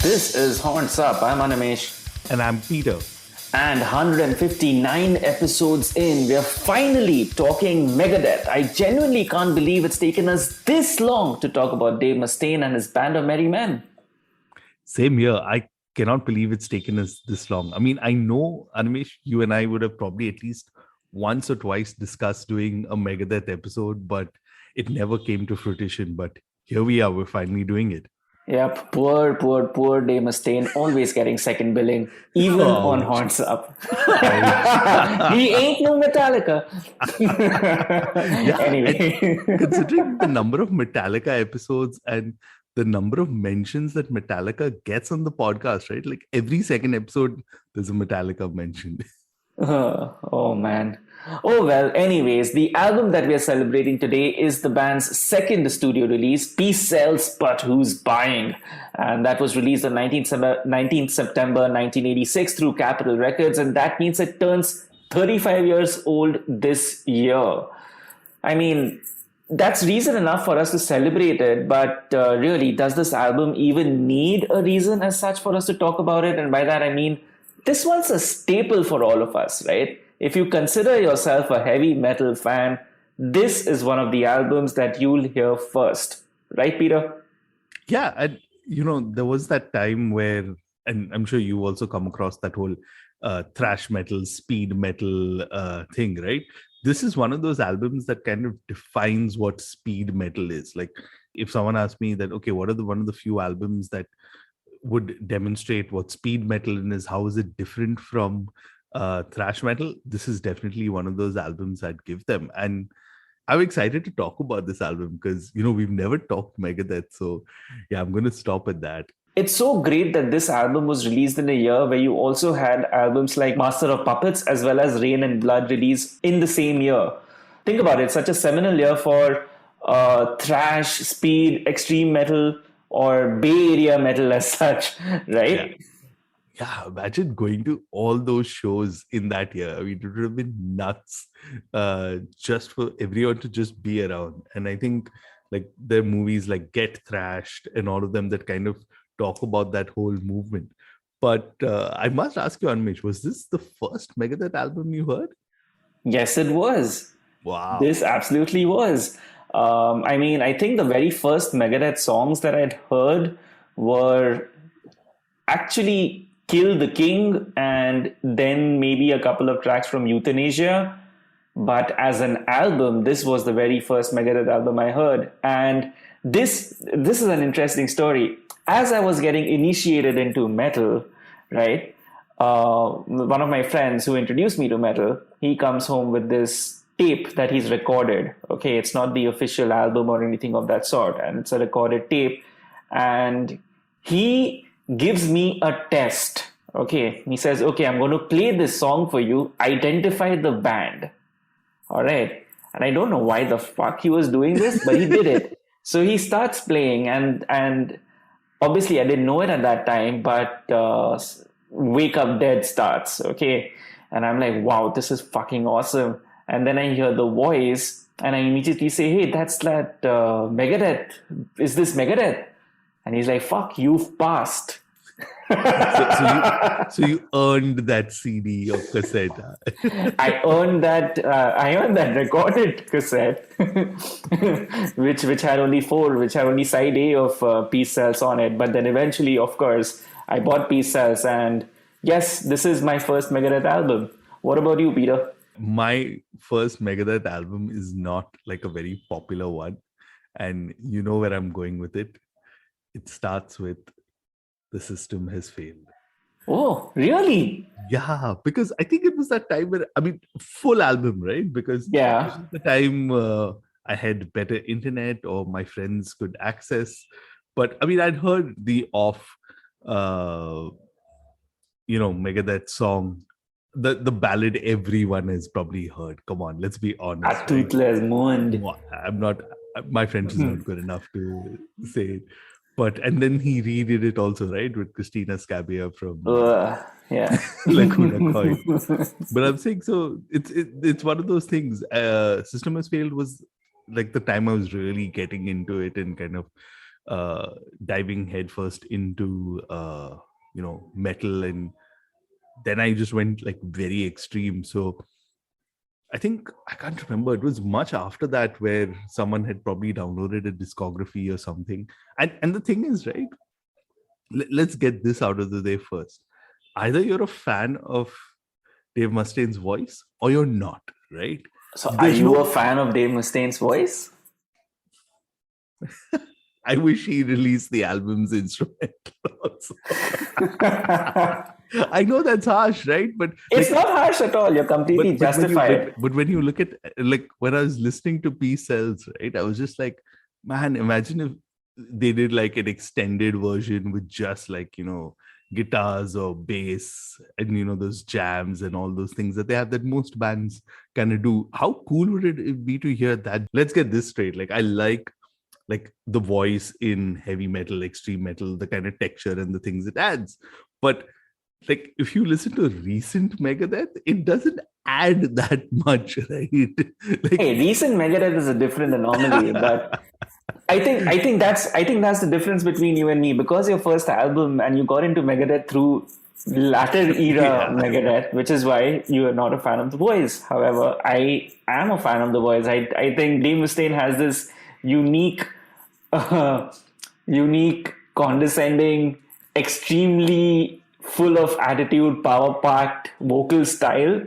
This is Horns Up. I'm Animesh. And I'm Peter. And 159 episodes in, we're finally talking Megadeth. I genuinely can't believe it's taken us this long to talk about Dave Mustaine and his band of merry men. Same here. I cannot believe it's taken us this long. I mean, I know, Animesh, you and I would have probably at least once or twice discussed doing a Megadeth episode, but it never came to fruition. But here we are. We're finally doing it. Yep, poor Dave Mustaine, always getting second billing, even on Horns Up. He ain't no Metallica. Anyway. Considering the number of Metallica episodes and the number of mentions that Metallica gets on the podcast, right? Like every second episode, there's a Metallica mention. Oh, man. Oh, well, anyways, the album that we are celebrating today is the band's second studio release, Peace Sells, But Who's Buying? And that was released on 19th September 1986 through Capitol Records, and that means it turns 35 years old this year. I mean, that's reason enough for us to celebrate it, but really, does this album even need a reason as such for us to talk about it? And by that, I mean, this one's a staple for all of us, right? If you consider yourself a heavy metal fan, this is one of the albums that you'll hear first. Right, Peter? Yeah. And, there was that time where, and I'm sure you also come across that whole thrash metal, speed metal thing, right? This is one of those albums that kind of defines what speed metal is. Like, if someone asked me that, okay, what are one of the few albums that would demonstrate what speed metal is, how is it different from thrash metal? This is definitely one of those albums I'd give them. And I'm excited to talk about this album because, we've never talked Megadeth. So yeah, I'm going to stop at that. It's so great that this album was released in a year where you also had albums like Master of Puppets as well as Rain and Blood released in the same year. Think about it, such a seminal year for thrash, speed, extreme metal, or Bay Area metal as such, right? Yeah, imagine going to all those shows in that year. I mean, it would have been nuts just for everyone to just be around. And I think like there are movies like Get Thrashed and all of them that kind of talk about that whole movement. But I must ask you, Animesh, was this the first Megadeth album you heard? Yes, it was. Wow. This absolutely was. I mean, I think the very first Megadeth songs that I'd heard were actually Kill the King and then maybe a couple of tracks from Euthanasia. But as an album, this was the very first Megadeth album I heard. And this is an interesting story. As I was getting initiated into metal, right, one of my friends who introduced me to metal, he comes home with this tape that he's recorded. Okay, it's not the official album or anything of that sort, and it's a recorded tape. And he gives me a test. Okay, he says, okay, I'm going to play this song for you. Identify the band. All right. And I don't know why the fuck he was doing this, but he did it. So he starts playing, and obviously I didn't know it at that time, but Wake Up Dead starts. Okay. And I'm like, wow, this is fucking awesome. And then I hear the voice and I immediately say, hey, that's that Megadeth. Is this Megadeth? And he's like, fuck, you've passed. so you earned that CD or cassette. I earned that recorded cassette, which had only side A of Peace Sells on it. But then eventually, of course, I bought Peace Sells, and yes, this is my first Megadeth album. What about you, Peter? My first Megadeth album is not like a very popular one, and you know where I'm going with it. It starts with The System Has Failed. Oh, really? Yeah, because I think it was that time where, I mean, full album, right? Because this was the time I had better internet or my friends could access. But I mean, I'd heard the Megadeth song, the ballad everyone has probably heard. Come on, let's be honest. A Toothless Moon. I'm not, my French is not good enough to say it. But, and then he redid it also, right? With Christina Scabia from Lacuna Coil. But I'm saying, so it's one of those things. System Has Failed was like the time I was really getting into it and kind of diving headfirst into metal, and then I just went like very extreme. So I think, I can't remember, it was much after that where someone had probably downloaded a discography or something. And the thing is, right, let's get this out of the way first. Either you're a fan of Dave Mustaine's voice or you're not, right? So, are There's you a no, fan of Dave Mustaine's voice? I wish he released the album's instrumental also. I know that's harsh, right? But It's like, not harsh at all. You're completely but when you justified. but when you look at, like, when I was listening to Peace Cells, right, I was just like, man, imagine if they did like an extended version with just like, guitars or bass, and those jams and all those things that they have, that most bands kind of do. How cool would it be to hear that? Let's get this straight. Like, I like the voice in heavy metal, extreme metal, the kind of texture and the things it adds. But like, if you listen to recent Megadeth, it doesn't add that much, right? Like, Hey, recent Megadeth is a different anomaly, but I think that's the difference between you and me, because your first album and you got into Megadeth through latter era yeah, Megadeth, which is why you are not a fan of the Boys. However, I am a fan of the Boys. I think Dave Mustaine has this unique, uh, unique, condescending, extremely full of attitude, power packed vocal style,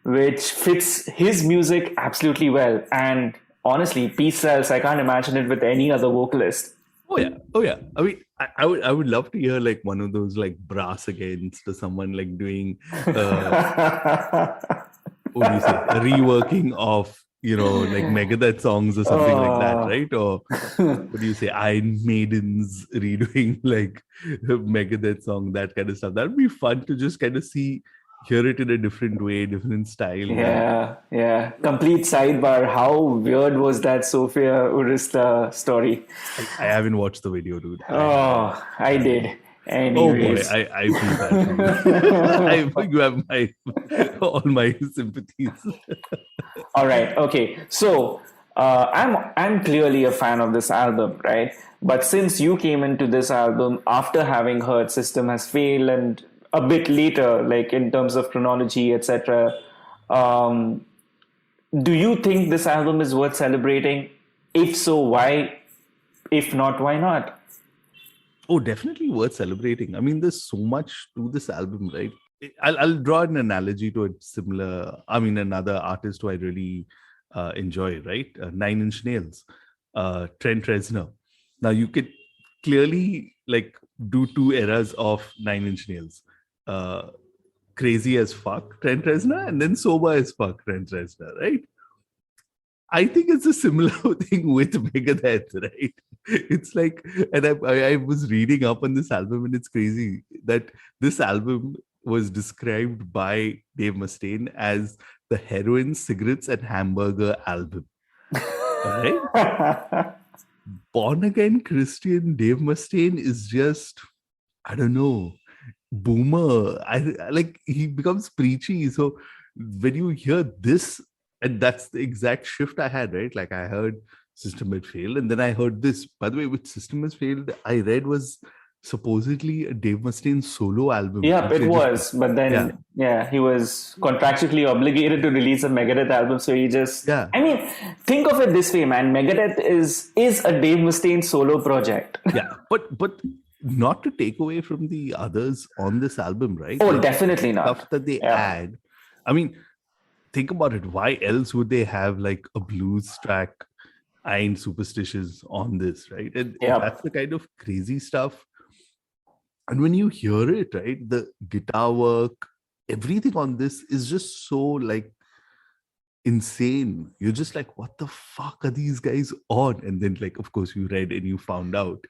which fits his music absolutely well. And honestly, Peace Cells, I can't imagine it with any other vocalist. oh yeah. I mean, I would love to hear like one of those like brass against or someone like doing what do you say, a reworking of like Megadeth songs or something like that, Oh. right? Or what do you say, Iron Maidens redoing like a Megadeth song, that kind of stuff. That'd be fun to just kind of hear it in a different way, different style. Yeah, yeah. Complete sidebar. How weird was that Sofia Urista story? I haven't watched the video, dude. I haven't. Oh, I did. Oh boy, Anyways. I feel bad for you. You have my all my sympathies. All right. Okay. So I'm clearly a fan of this album, right? But since you came into this album after having heard System Has Failed and a bit later, like in terms of chronology, etc., um, do you think this album is worth celebrating? If so, why? If not, why not? Oh, definitely worth celebrating. I mean, there's so much to this album, right? I'll draw an analogy to it similar. I mean, another artist who I really enjoy, right? Nine Inch Nails, Trent Reznor. Now, you could clearly like do two eras of Nine Inch Nails. Crazy as fuck, Trent Reznor, and then sober as fuck, Trent Reznor, right? I think it's a similar thing with Megadeth, right? It's like, and I was reading up on this album, and it's crazy that this album was described by Dave Mustaine as the heroin, cigarettes, and hamburger album. Right? Born again Christian Dave Mustaine is just, I don't know, boomer. I like, he becomes preachy. So when you hear this, and that's the exact shift I had, right? Like, I heard System Had Failed, and then I heard this. By the way, which System Has Failed, I read was supposedly a Dave Mustaine solo album, Yep, which it they just, was. But yeah, then, yeah, he was contractually obligated to release a Megadeth album. So he just, yeah, I mean, think of it this way, man. Megadeth is a Dave Mustaine solo project. yeah. But not to take away from the others on this album, right? Oh, Like, definitely stuff not. that they Yeah. add. I mean, think about it. Why else would they have like a blues track, I Ain't Superstitious, on this, right? And that's Yep. the kind of crazy stuff. And when you hear it, right, the guitar work, everything on this is just so like insane. You're just like, what the fuck are these guys on? And then, like, of course, you read and you found out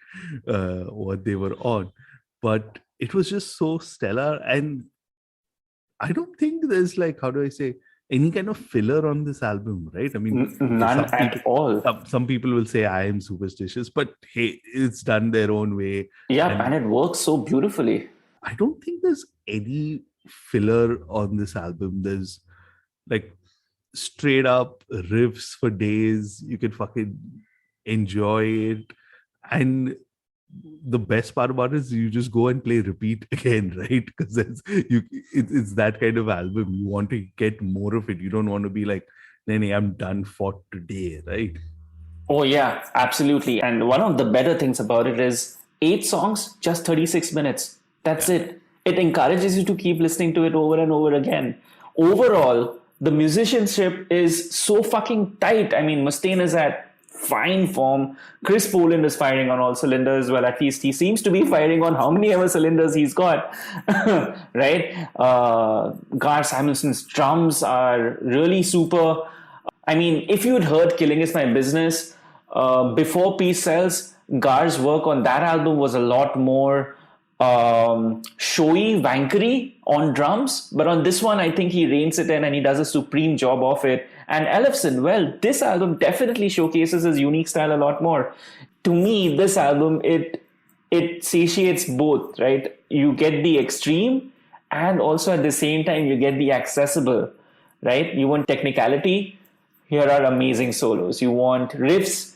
what they were on. But it was just so stellar. And I don't think there's like, how do I say, any kind of filler on this album, right? I mean, okay, None at all. some people will say I am superstitious, but hey, it's done their own way. Yep, And and it works so beautifully. I don't think there's any filler on this album. There's like straight up riffs for days. You can fucking enjoy it. And the best part about it is you just go and play repeat again, right? Because it's that kind of album. You want to get more of it. You don't want to be like, nee, I'm done for today, right? Oh, yeah, absolutely. And one of the better things about it is 8 songs, just 36 minutes. That's Yeah. it. It encourages you to keep listening to it over and over again. Overall, the musicianship is so fucking tight. I mean, Mustaine is at fine form. Chris Poland is firing on all cylinders. Well, at least he seems to be firing on how many ever cylinders he's got, right? Gar Samuelson's drums are really super. I mean, if you'd heard Killing Is My Business before Peace Sells, Gar's work on that album was a lot more showy, wankery on drums. But on this one, I think he reins it in and he does a supreme job of it. And Ellefson, well, this album definitely showcases his unique style a lot more. To me, this album, it satiates both, right? You get the extreme and also at the same time you get the accessible, right? You want technicality, here are amazing solos. You want riffs,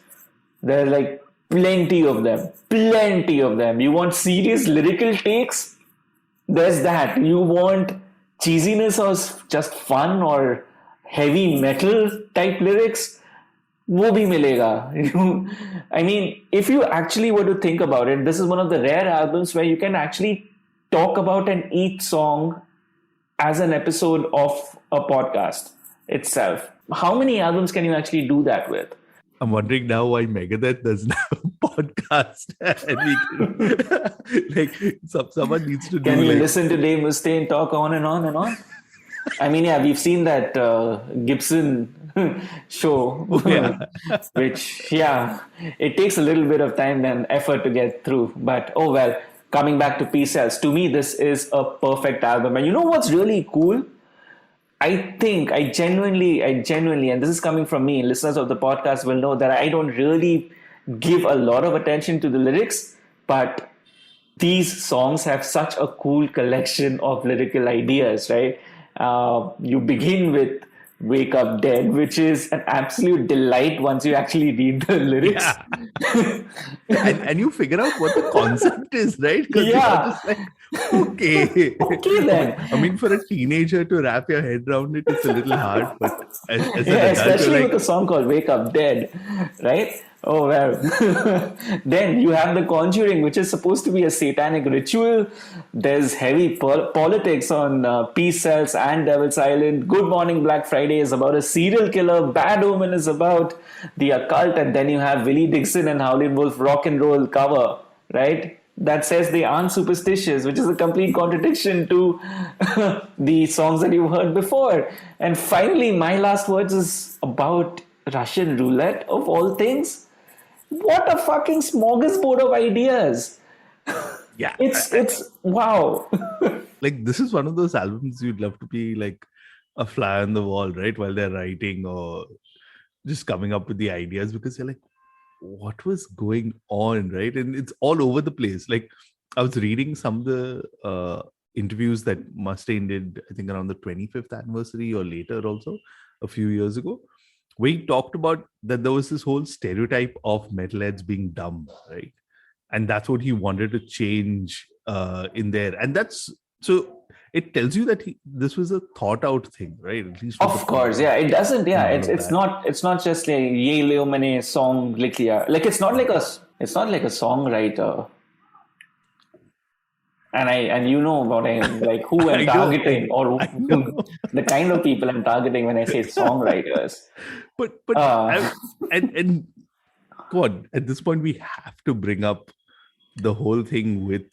there are like plenty of them. Plenty of them. You want serious lyrical takes, there's that. You want cheesiness or just fun or heavy metal type lyrics, वो भी मिलेगा. I mean, if you actually were to think about it, this is one of the rare albums where you can actually talk about an each song as an episode of a podcast itself. How many albums can you actually do that with? I'm wondering now why Megadeth doesn't have a podcast. And we can, like, someone needs to do. Can you like, listen to Dave Mustaine talk on and on and on? I mean, yeah, we've seen that Gibson show, yeah. which, yeah, it takes a little bit of time and effort to get through. But oh well, coming back to Peace Cells, to me, this is a perfect album. And you know what's really cool? I genuinely, and this is coming from me, listeners of the podcast will know that I don't really give a lot of attention to the lyrics, but these songs have such a cool collection of lyrical ideas, right? You begin with Wake Up Dead, which is an absolute delight once you actually read the lyrics. Yeah. and you figure out what the concept is, right? Because Yeah. you're just like, okay. Okay then. I mean, for a teenager to wrap your head around it, it's a little hard. But as an Yeah, adult, especially you're with like, a song called Wake Up Dead, right? Oh, well. Then you have The Conjuring, which is supposed to be a satanic ritual. There's heavy politics on Peace Cells and Devil's Island. Good Morning Black Friday is about a serial killer. Bad Omen is about the occult. And then you have Willie Dixon and Howlin' Wolf rock and roll cover, right? That says they aren't superstitious, which is a complete contradiction to the songs that you've heard before. And finally, my last words is about Russian roulette of all things. What a fucking smorgasbord of ideas. yeah. It's wow. Like, this is one of those albums you'd love to be like a fly on the wall, right? While they're writing or just coming up with the ideas, because you're like, what was going on, right? And it's all over the place. Like, I was reading some of the interviews that Mustaine did, I think around the 25th anniversary or later also, a few years ago, where he talked about that there was this whole stereotype of metalheads being dumb, right? And that's what he wanted to change in there. And that's so it tells you that this was a thought out thing, right? At least Of course, yeah. It doesn't. Yeah, it's not just like ye leo mane song likh liya. Like it's not like a songwriter. And you know what I like who I'm targeting or the kind of people I'm targeting when I say songwriters. But and God, at this point we have to bring up the whole thing with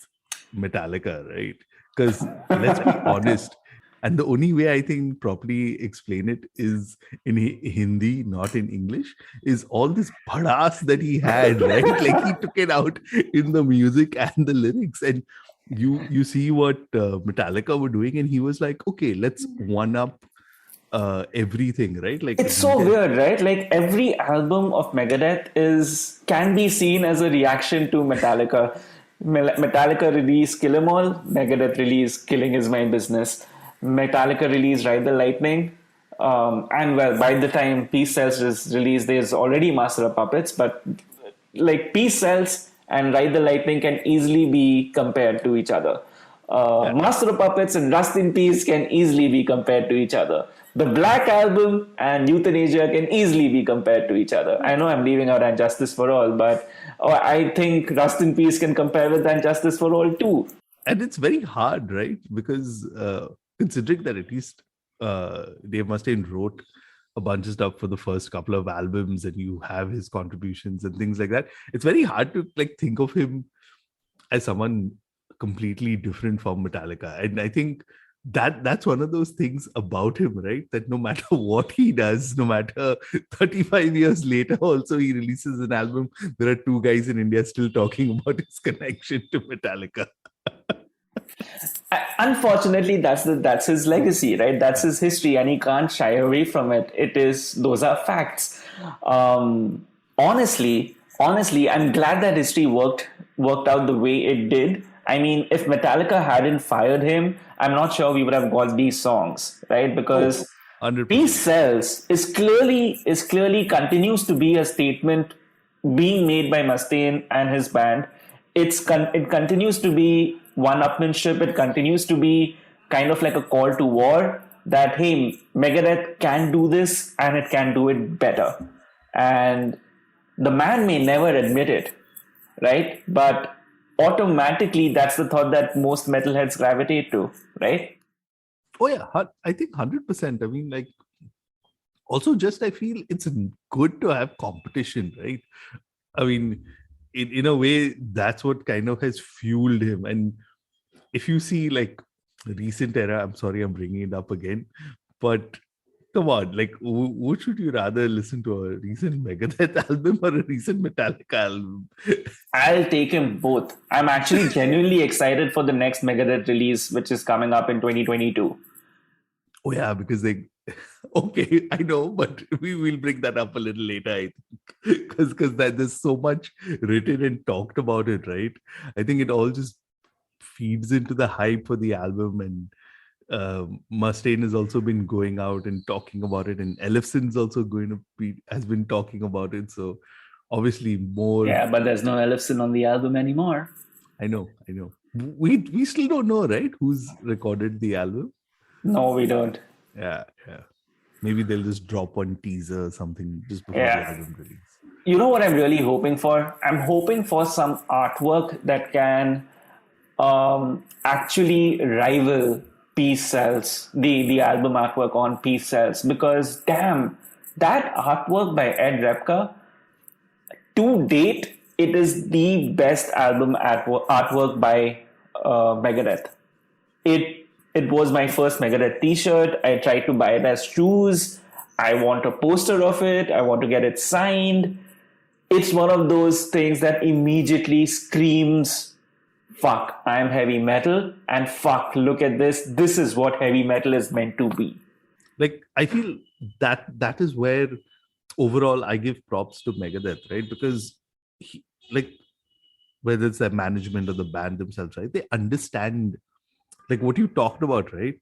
Metallica, right? Because let's be honest, and the only way I think properly explain it is in Hindi, not in English, is all this badass that he had, right? Like he took it out in the music and the lyrics, and you see what Metallica were doing, and he was like, okay, let's one up everything, right? Like it's so weird, right? Like every album of Megadeth can be seen as a reaction to Metallica. Metallica released Kill 'Em All, Megadeth released Killing Is My Business. Metallica released Ride the Lightning. And well, by the time Peace Cells is released, there's already Master of Puppets, but like Peace Cells and Ride the Lightning can easily be compared to each other. Yeah. Master of Puppets and Rust in Peace can easily be compared to each other. The Black Album and Euthanasia can easily be compared to each other. I know I'm leaving out And Justice for All, but I think Rust in Peace can compare with And Justice for All too. And it's very hard, right? Because considering that at least Dave Mustaine wrote a bunch of stuff for the first couple of albums, and you have his contributions and things like that, it's very hard to like think of him as someone completely different from Metallica. And I think that's one of those things about him, right? That no matter what he does, no matter 35 years later, also he releases an album, there are two guys in India still talking about his connection to Metallica. Unfortunately, that's his legacy, right? That's his history, and he can't shy away from it. Those are facts. Honestly, I'm glad that history worked out the way it did. I mean, if Metallica hadn't fired him, I'm not sure we would have got these songs, right? Oh, Because Peace 100%. Cells is clearly continues to be a statement being made by Mustaine and his band. It continues to be one-upmanship. It continues to be kind of like a call to war that hey, Megadeth can do this and it can do it better. And the man may never admit it, right? But automatically, that's the thought that most metalheads gravitate to, right? Oh yeah, I think 100%. I mean, like, also just I feel it's good to have competition, right? I mean, in a way, that's what kind of has fueled him. And if you see like recent era, I'm sorry I'm bringing it up again, but come on, like, what should you rather listen to, a recent Megadeth album or a recent Metallica album? I'll take him both. I'm actually genuinely excited for the next Megadeth release, which is coming up in 2022. Oh yeah, because they okay, I know, but we will bring that up a little later, I think. Because that there's so much written and talked about it, right? I think it all just feeds into the hype for the album. And Mustaine has also been going out and talking about it, and Ellefson's also going to be has been talking about it. So obviously more. Yeah, but there's no Ellefson on the album anymore. I know. We still don't know, right? Who's recorded the album? No, we don't. Yeah. Maybe they'll just drop one teaser or something just before the Yeah. album release. You know what I'm really hoping for? I'm hoping for some artwork that can actually rival Peace Cells, the album artwork on Peace Cells, because damn, that artwork by Ed Repka, to date, it is the best album artwork by Megadeth. It was my first Megadeth T-shirt. I tried to buy it as shoes. I want a poster of it. I want to get it signed. It's one of those things that immediately screams, fuck, I am heavy metal, and fuck, look at this. This is what heavy metal is meant to be. Like, I feel that is where overall I give props to Megadeth, right? Because like, whether it's the management or the band themselves, right? They understand like what you talked about, right?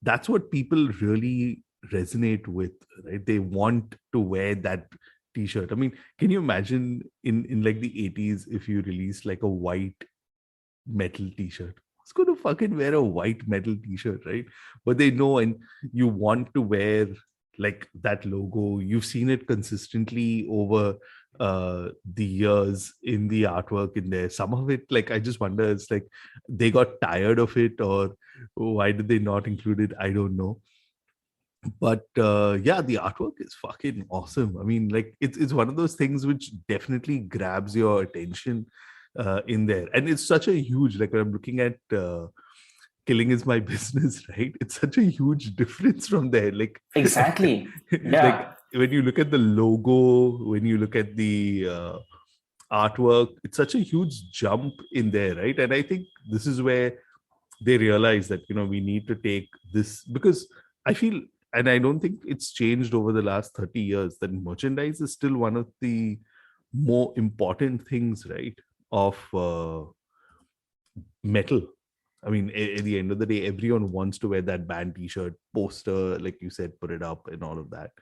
That's what people really resonate with, right? They want to wear that t-shirt. I mean, can you imagine in like the 80s if you released like a white metal t-shirt? Who's going to fucking wear a white metal t-shirt, right? But they know, and you want to wear like that logo. You've seen it consistently over the years in the artwork in there. Some of it, like, I just wonder, it's like they got tired of it, or why did they not include it? I don't know. But yeah, the artwork is fucking awesome. I mean, like, it's one of those things which definitely grabs your attention in there. And it's such a huge, like, when I'm looking at Killing Is My Business, right? It's such a huge difference from there. Like, Exactly. like Yeah. when you look at the logo, when you look at the artwork, it's such a huge jump in there, right? And I think this is where they realize that, you know, we need to take this, because I feel, and I don't think it's changed over the last 30 years, that merchandise is still one of the more important things, right, of metal. I mean, at the end of the day, everyone wants to wear that band t-shirt, poster, like you said, put it up and all of that.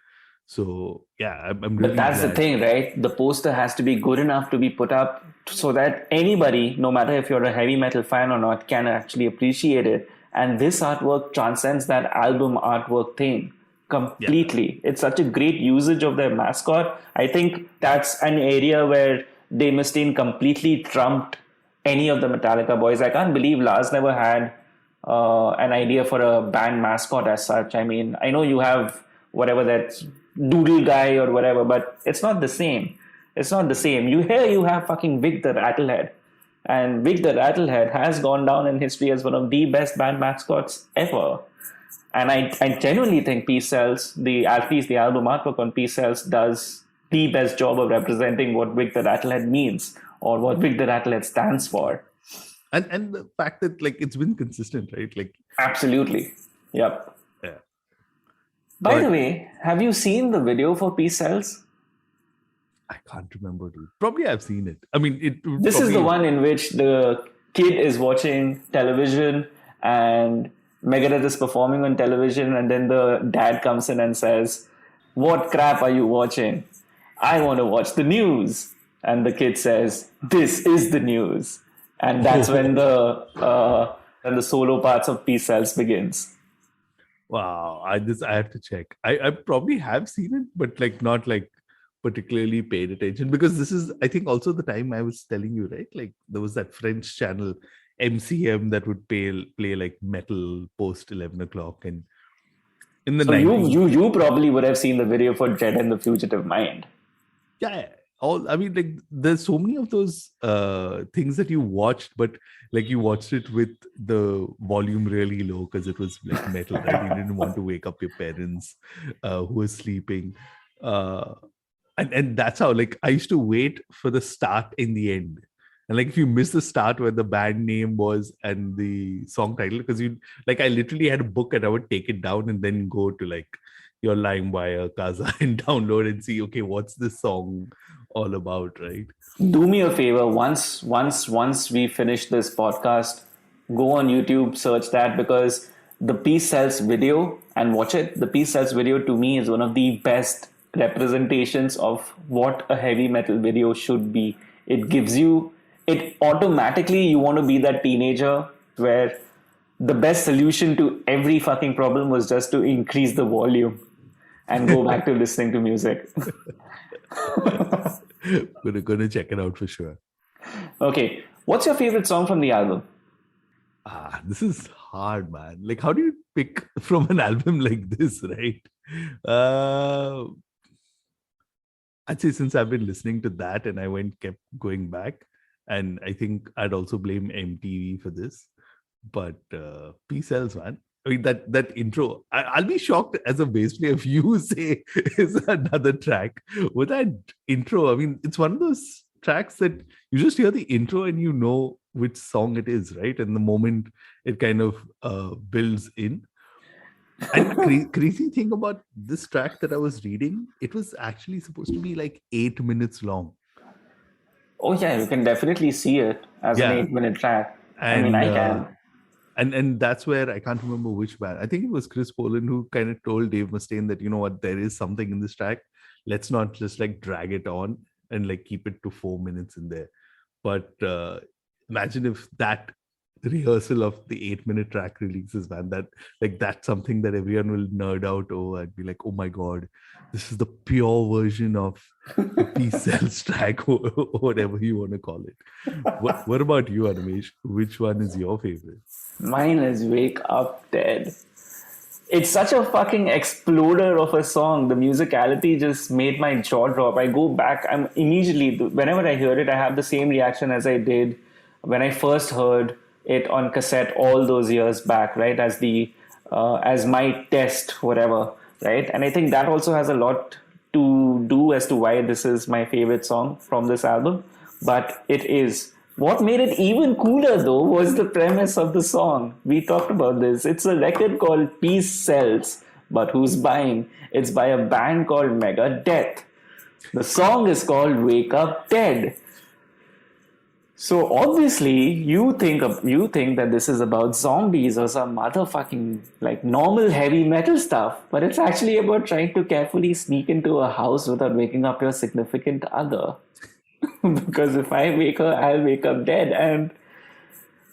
So yeah, I'm But really that's the glad. thing, right? The poster has to be good enough to be put up so that anybody, no matter if you're a heavy metal fan or not, can actually appreciate it. And this artwork transcends that album artwork thing Yeah, completely. It's such a great usage of their mascot. I think that's an area where Dave Mustaine completely trumped any of the Metallica boys. I can't believe Lars never had an idea for a band mascot as such. I mean, I know you have whatever that doodle guy or whatever, but it's not the same. It's not the same. You have fucking Vic the Rattlehead. And Vic the Rattlehead has gone down in history as one of the best band mascots ever. And I genuinely think Peace Cells, at least the album artwork on Peace Cells, does the best job of representing what Vic the Rattlehead means or what Vic the Rattlehead stands for. and the fact that like it's been consistent, right? Like, Absolutely. Yep. yeah, By the but way, have you seen the video for Peace Cells? I can't remember, dude. Probably I've seen it. I mean, it would This is the probably. one in which the kid is watching television and Megadeth is performing on television, and then the dad comes in and says, "What crap are you watching? I want to watch the news." And the kid says, "This is the news." And that's when the solo parts of Peace Cells begins. Wow, I have to check. I probably have seen it, but like not like particularly paid attention, because this is, I think, also the time I was telling you, right? Like there was that French channel MCM that would play like metal post 11 o'clock, and in the So you 90s. you you probably would have seen the video for Dread and the Fugitive Mind. Yeah, all, I mean, like there's so many of those things that you watched, but like you watched it with the volume really low because it was like metal, right? You didn't want to wake up your parents who were sleeping. uh and that's how, like, I used to wait for the start in the end. And like if you miss the start where the band name was and the song title, because you, like, I literally had a book and I would take it down and then go to like your LimeWire, Kaza, and download and see, okay, what's this song all about, right? Do me a favor, once we finish this podcast, go on YouTube, search that, because the Peace Cells video, and watch it. The Peace Cells video to me is one of the best representations of what a heavy metal video should be. It gives you, it automatically, you want to be that teenager where the best solution to every fucking problem was just to increase the volume and go back to listening to music. We're gonna check it out for sure. Okay, what's your favorite song from the album? This is hard, man. Like, how do you pick from an album like this, right? Uh, I'd say since I've been listening to that and I kept going back, and I think I'd also blame MTV for this. But P cells, man. I mean that intro. I'll be shocked as a bass player if you say is another track with that intro. I mean, it's one of those tracks that you just hear the intro and you know which song it is, right? And the moment it kind of builds in. And crazy thing about this track that I was reading, it was actually supposed to be like 8 minutes long. Oh yeah, you can definitely see it as an Yeah, 8 minute track. I mean, and I can. and that's where I can't remember which band. I think it was Chris Poland who kind of told Dave Mustaine that, you know what, there is something in this track. Let's not just like drag it on and like keep it to 4 minutes in there. But imagine if that rehearsal of the 8 minute track releases, man, that like that's something that everyone will nerd out over and be like, oh my god, this is the pure version of the Peace Cells track, or whatever you want to call it. What about you, Animesh? Which one is your favorite? Mine is Wake Up Dead. It's such a fucking exploder of a song. The musicality just made my jaw drop. I go back, I'm immediately, whenever I hear it, I have the same reaction as I did when I first heard it on cassette all those years back, right? As my test, whatever, right? And I think that also has a lot to do as to why this is my favorite song from this album. But it is. What made it even cooler though was the premise of the song. We talked about this. It's a record called Peace Sells, but who's buying? It's by a band called Megadeth. The song is called Wake Up Dead. So obviously you think that this is about zombies or some motherfucking like normal heavy metal stuff, but it's actually about trying to carefully sneak into a house without waking up your significant other. Because if I wake her, I'll wake up dead. And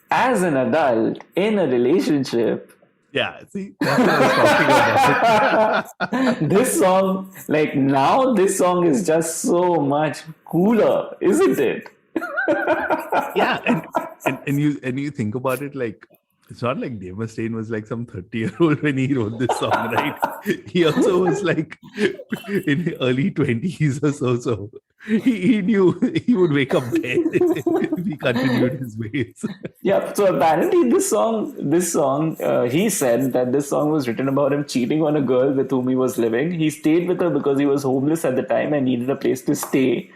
as an adult in a relationship, Yeah, see, that's what I was talking about. this song, like now, this song is just so much cooler, isn't it? Yeah, and you think about it, like it's not like Dave Mustaine was like some 30-year-old when he wrote this song, right? He also was like in early 20s or so. So he knew he would wake up dead if he continued his ways. Yeah. So apparently, he said that this song was written about him cheating on a girl with whom he was living. He stayed with her because he was homeless at the time and needed a place to stay.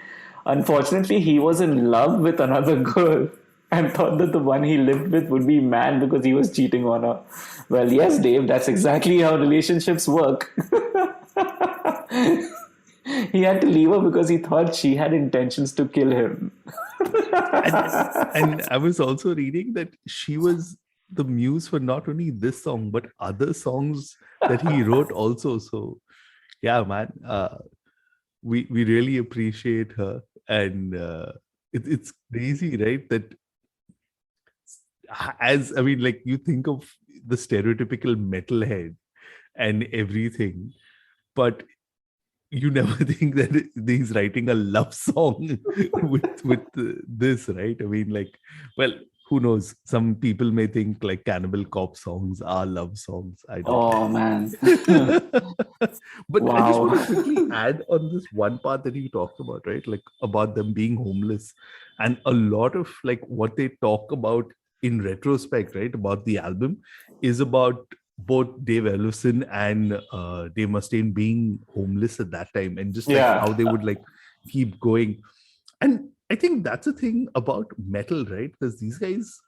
Unfortunately, he was in love with another girl and thought that the one he lived with would be mad because he was cheating on her. Well, yes, Dave, that's exactly how relationships work. He had to leave her because he thought she had intentions to kill him. and and I was also reading that she was the muse for not only this song but other songs that he wrote also. So yeah, man, we really appreciate her, and it's crazy, right? That as I mean, like you think of the stereotypical metalhead and everything, but you never think that he's writing a love song with this, right? I mean, like, well, who knows? Some people may think like Cannibal Corpse songs are love songs. I don't Oh, man. know. But I just Wow. want to quickly add on this one part that you talked about, right? Like about them being homeless, and a lot of like what they talk about in retrospect, right, about the album is about both Dave Ellefson and Dave Mustaine being homeless at that time, and just like Yeah. how they would like keep going. And I think that's a thing about metal, right? Because these guys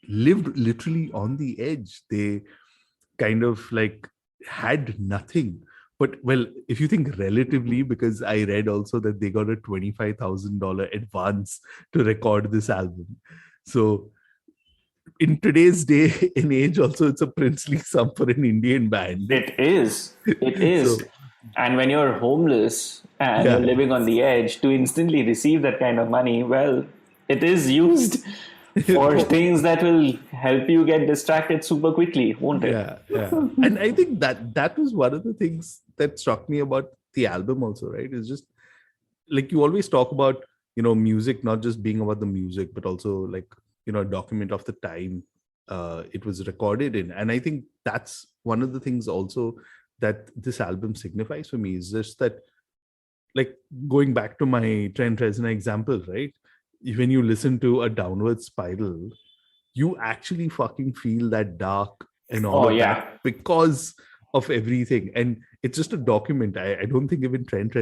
lived literally on the edge. They kind of like had nothing. But well, if you think relatively, because I read also that they got a $25,000 advance to record this album. So in today's day and age, also it's a princely sum for an Indian band. It is. It is. So And when you're homeless and you're yeah. living on the edge, to instantly receive that kind of money, well, it is used for things that will help you get distracted super quickly, won't it? Yeah. And I think that was one of the things that struck me about the album also, right? It's just like you always talk about, music not just being about the music, but also like, a document of the time it was recorded in. And I think that's one of the things also that this album signifies for me, is just that, like, going back to my Trent Reznor example, right? When you listen to a Downward Spiral, you actually fucking feel that dark and all Oh, of that yeah. because of everything. And it's just a document. I don't think even Trent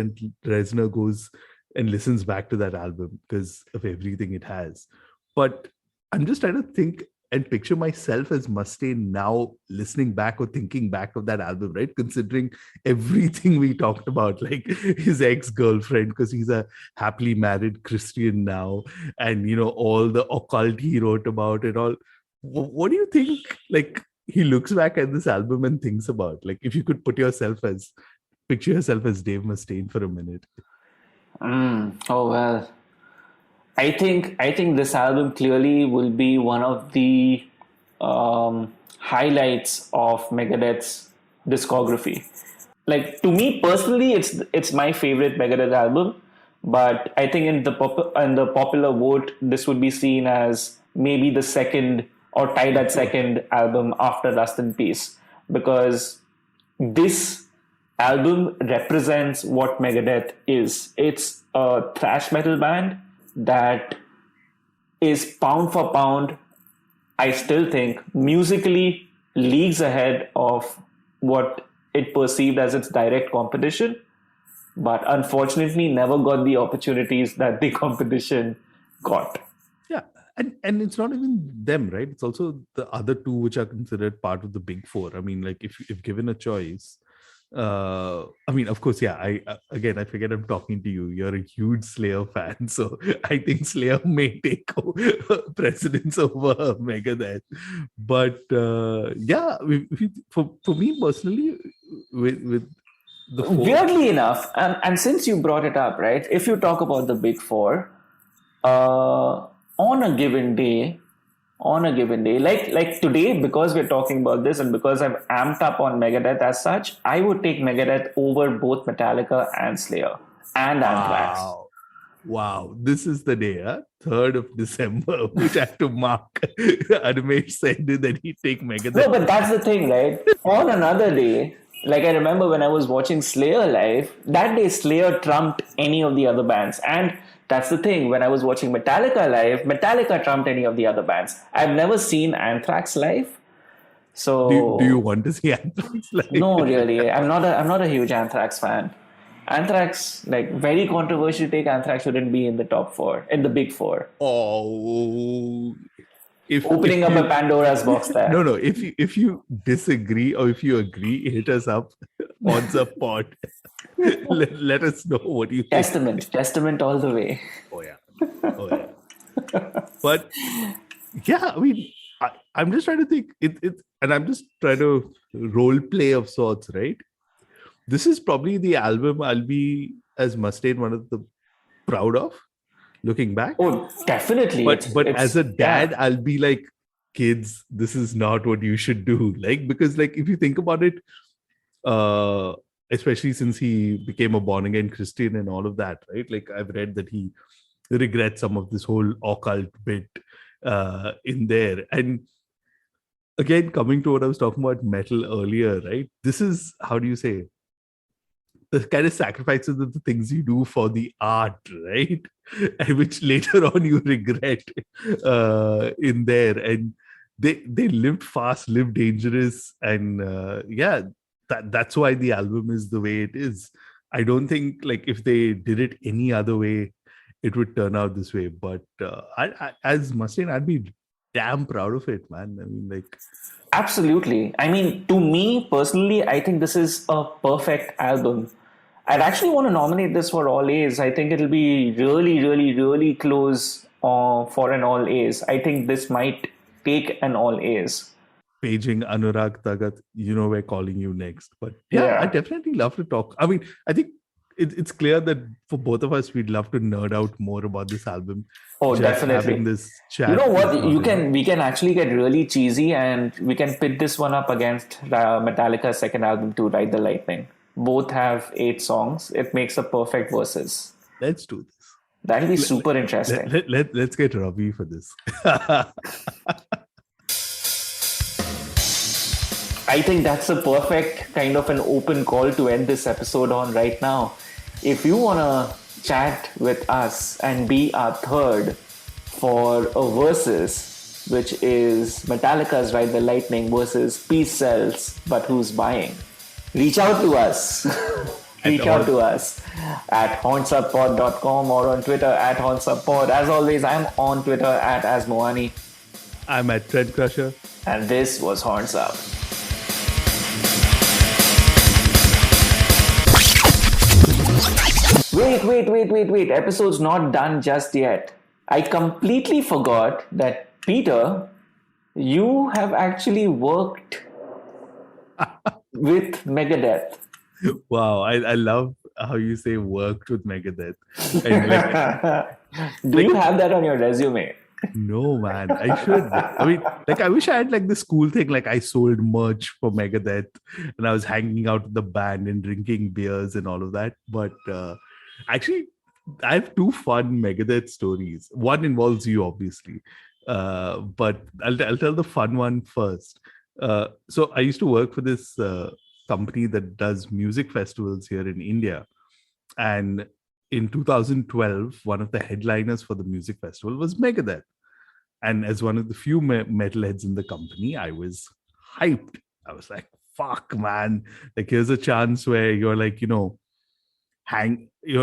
Reznor goes and listens back to that album because of everything it has. But I'm just trying to think and picture myself as Mustaine now listening back or thinking back of that album, right? Considering everything we talked about, like his ex-girlfriend, because he's a happily married Christian now, and all the occult he wrote about and all. What do you think, like, he looks back at this album and thinks about, like, if you could picture yourself as Dave Mustaine for a minute? Oh, well. I think this album clearly will be one of the highlights of Megadeth's discography. Like to me personally, it's my favorite Megadeth album, but I think in the popular vote, this would be seen as maybe the second or tied at second album after Rust in Peace, because this album represents what Megadeth is. It's a thrash metal band that is pound for pound, I still think, musically leagues ahead of what it perceived as its direct competition, but unfortunately never got the opportunities that the competition got. Yeah, and it's not even them, right? It's also the other two which are considered part of the big four. I mean, like if given a choice, I mean, of course, yeah. I forget I'm talking to you. You're a huge Slayer fan, so I think Slayer may take precedence over Megadeth. But yeah, for me personally, with the four, Weirdly enough, and since you brought it up, right? If you talk about the big four, on a given day, like today, because we're talking about this, and because I'm amped up on Megadeth as such, I would take Megadeth over both Metallica and Slayer and Anthrax. wow, wow, this is the day, 3rd of December, which I have to mark. Animesh said that he'd take No, Megadeth. but that's the thing, right? On another day, like I remember when I was watching Slayer live, that day Slayer trumped any of the other bands. And that's the thing, when I was watching Metallica live, Metallica trumped any of the other bands. I've never seen Anthrax live. Do you So want to see Anthrax live? no, really. I'm not a huge Anthrax fan. Anthrax, like very controversial take, Anthrax shouldn't be in the top four, in the big four. Oh, if Opening up a you Pandora's box no, there. no, if you disagree or if you agree, hit us up on the pod. Let us know what you think. Testament all the way. Oh yeah, oh yeah. But yeah, I mean, I'm just trying to think and I'm just trying to role play of sorts, right? This is probably the album I'll be, as Mustaine, one of the proud of looking back. Oh, definitely. But as a Yeah. dad, I'll be like, kids, this is not what you should do. Like, because like if you think about it, uh especially since he became a born again Christian and all of that, right? Like I've read that he regrets some of this whole occult bit in there. And again, coming to what I was talking about metal earlier, right? This is, how do you say, the kind of sacrifices of the things you do for the art, right? And which later on you regret in there. And they lived fast, lived dangerous, and yeah, that's why the album is the way it is. I don't think like if they did it any other way, it would turn out this way. But as Mustaine, I'd be damn proud of it, man. I mean, like, Absolutely. I mean, to me personally, I think this is a perfect album. I'd actually want to nominate this for all A's. I think it'll be really, really, really close for an all A's. I think this might take an all A's. paging Anurag Tagat, we're calling you next. But yeah, I Yeah. definitely love to talk. I mean, I think it's clear that for both of us, we'd love to nerd out more about this album. Oh, Just having definitely. this You know chat is what? not You enough. can we can actually get really cheesy, and we can pit this one up against Metallica's second album, to Ride the Lightning. Both have 8 songs. It makes a perfect verses. Let's do this. That'll be Let, super interesting. let's get Ravi for this. I think that's a perfect kind of an open call to end this episode on right now. If you want to chat with us and be our third for a versus, which is Metallica's Ride the Lightning versus Peace Sells, but who's buying? Reach out to us. And Reach out to us at hornsuppod.com or on Twitter at hornsuppod. As always, I'm on Twitter at Asmoani, I'm at Trend Crusher. and this was Horns Up. Wait. Episode's not done just yet. I completely forgot that, Peter, you have actually worked with Megadeth. Wow, I love how you say worked with Megadeth. And like, Do you have that on your resume? no, man, I should. I mean, like, I wish I had like this cool thing. Like, I sold merch for Megadeth, and I was hanging out with the band and drinking beers and all of that. But actually, I have 2 fun Megadeth stories. One involves you, obviously, but I'll tell the fun one first. So I used to work for this company that does music festivals here in India, and in 2012, one of the headliners for the music festival was Megadeth. And as one of the few metalheads in the company, I was hyped. I was like, fuck, man. Like, here's a chance where you're like, you're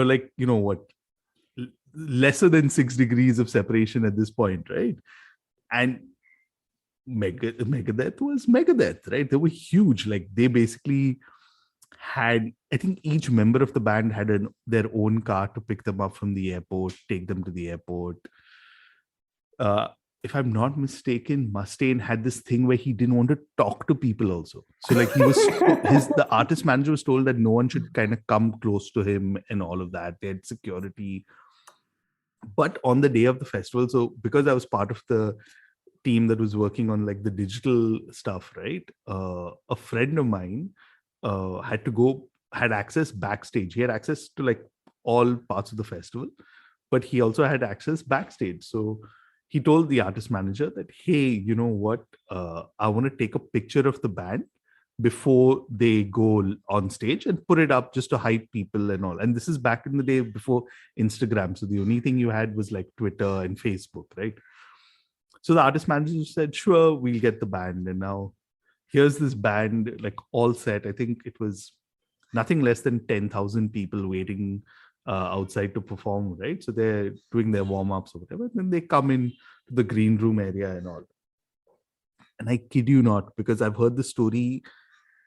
like, what, lesser than 6 degrees of separation at this point, right? And Megadeth was Megadeth, right? They were huge. Like, they basically had, I think each member of the band had their own car to pick them up from the airport, take them to the airport. Uh, if I'm not mistaken, Mustaine had this thing where he didn't want to talk to people also. So like he was the artist manager was told that no one should kind of come close to him and all of that. They had security. But on the day of the festival, so because I was part of the team that was working on like the digital stuff, right? A friend of mine had access backstage. He had access to like all parts of the festival, but he also had access backstage. So he told the artist manager that, hey, you know what? I want to take a picture of the band before they go on stage and put it up just to hype people and all. And this is back in the day before Instagram. So the only thing you had was like Twitter and Facebook, right? So the artist manager said, sure, we'll get the band. And now here's this band, like all set. I think it was nothing less than 10,000 people waiting outside to perform, right? So they're doing their warm-ups or whatever. Then they come in to the green room area and all. And I kid you not, because I've heard the story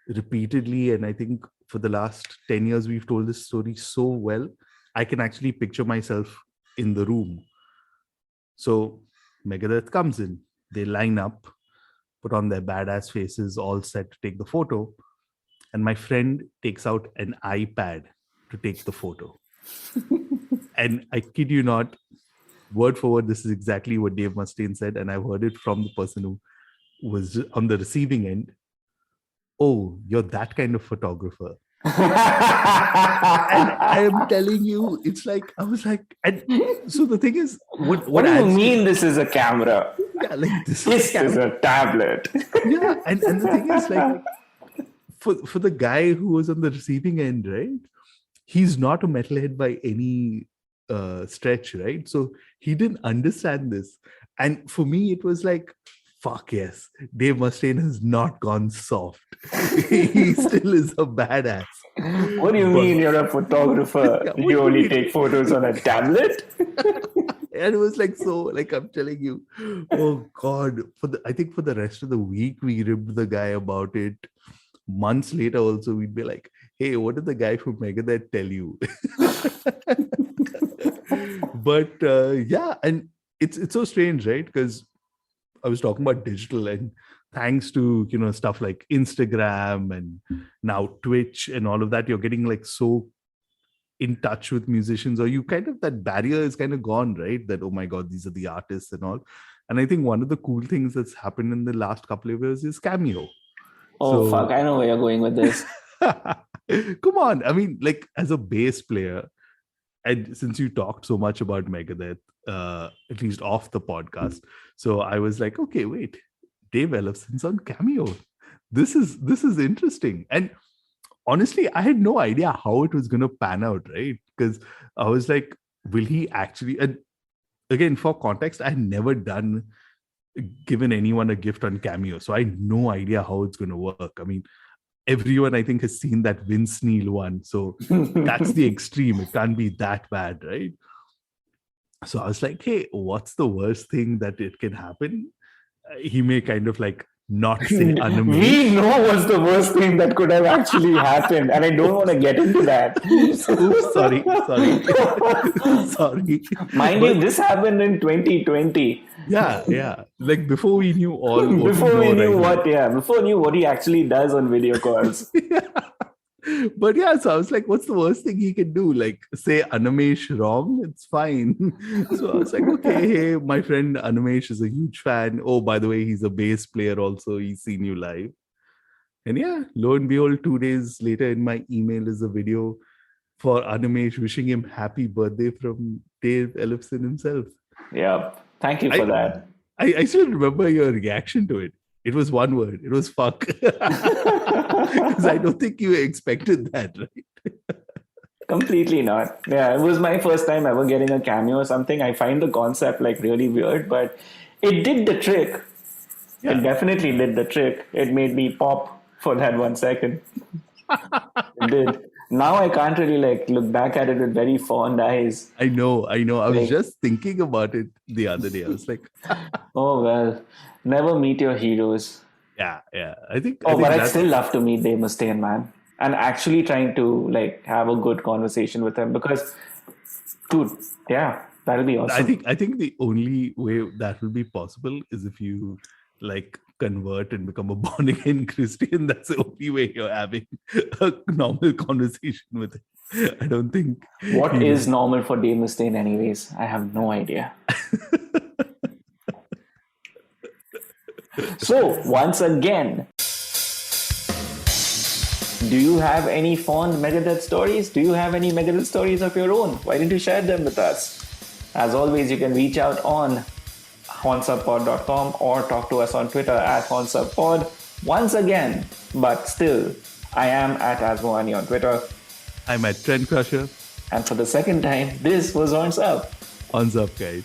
repeatedly. And I think for the last 10 years, we've told this story so well, I can actually picture myself in the room. So Megadeth comes in, they line up, put on their badass faces, all set to take the photo. And my friend takes out an iPad to take the photo. And I kid you not, word for word, this is exactly what Dave Mustaine said. And I've heard it from the person who was on the receiving end. Oh, you're that kind of photographer. And I am telling you, it's like, I was like, and so the thing is, what do you mean this is a camera? Yeah, like this is a tablet. Yeah, and the thing is, like, for the guy who was on the receiving end, right? He's not a metalhead by any stretch, right? So he didn't understand this. And for me, it was like, fuck yes, Dave Mustaine has not gone soft. He still is a badass. What do you mean you're a photographer? Yeah, you only take photos on a tablet? And it was like, so, like, I'm telling you, oh God, I think for the rest of the week, we ribbed the guy about it. Months later, also, we'd be like, hey, what did the guy from Megadeth tell you? But yeah, and it's so strange, right? Because I was talking about digital, and thanks to, you know, stuff like Instagram and now Twitch and all of that, you're getting like so in touch with musicians, or you kind of, that barrier is kind of gone, right? That, oh my God, these are the artists and all. And I think one of the cool things that's happened in the last couple of years is Cameo. Oh, fuck, I know where you're going with this. Come on. I mean, like, as a bass player, and since you talked so much about Megadeth, at least off the podcast, so I was like, okay, wait, Dave Ellefson's on Cameo. This is interesting. And honestly, I had no idea how it was going to pan out, right? Because I was like, will he actually? And again, for context, I had never given anyone a gift on Cameo, so I had no idea how it's going to work. I mean, everyone, I think, has seen that Vince Neil one, so that's the extreme. It can't be that bad, right? So I was like, hey, what's the worst thing that it can happen? He may kind of like not say Animesh. We know what's the worst thing that could have actually happened, and I don't want to get into that. Oops, sorry. Sorry. Mind you, this happened in 2020. Yeah. Like before we knew all. Before we knew what he actually does on video calls. Yeah. But yeah, so I was like, what's the worst thing he can do? Like, say Animesh wrong, it's fine. So I was like, okay, hey, my friend Animesh is a huge fan. Oh, by the way, he's a bass player also. He's seen you live. And yeah, lo and behold, 2 days later in my email is a video for Animesh wishing him happy birthday from Dave Ellefson himself. Yeah, thank you for that. I still remember your reaction to it. It was one word. It was fuck. Because I don't think you expected that, right? Completely not. Yeah, it was my first time ever getting a cameo or something. I find the concept like really weird, but it did the trick. Yeah. It definitely did the trick. It made me pop for that 1 second. It did. Now I can't really like look back at it with very fond eyes. I know. I was just thinking about it the other day. I was like, oh well, never meet your heroes. Yeah. I think. But I'd still love to meet Dave Mustaine, man. and actually trying to like have a good conversation with him because, dude, yeah, that'll be awesome. I think the only way that will be possible is if you like convert and become a born again Christian. That's the only way you're having a normal conversation with him. I don't think What you is know. normal for Dave Mustaine, anyways? I have no idea. So, once again, do you have any fond Megadeth stories? Do you have any Megadeth stories of your own? Why didn't you share them with us? As always, you can reach out on haunsubpod.com or talk to us on Twitter at haunsubpod. Once again, but still, I am at Asmoani on Twitter. I'm at Trend Crusher. And for the second time, this was Horns Up. Horns up, guys.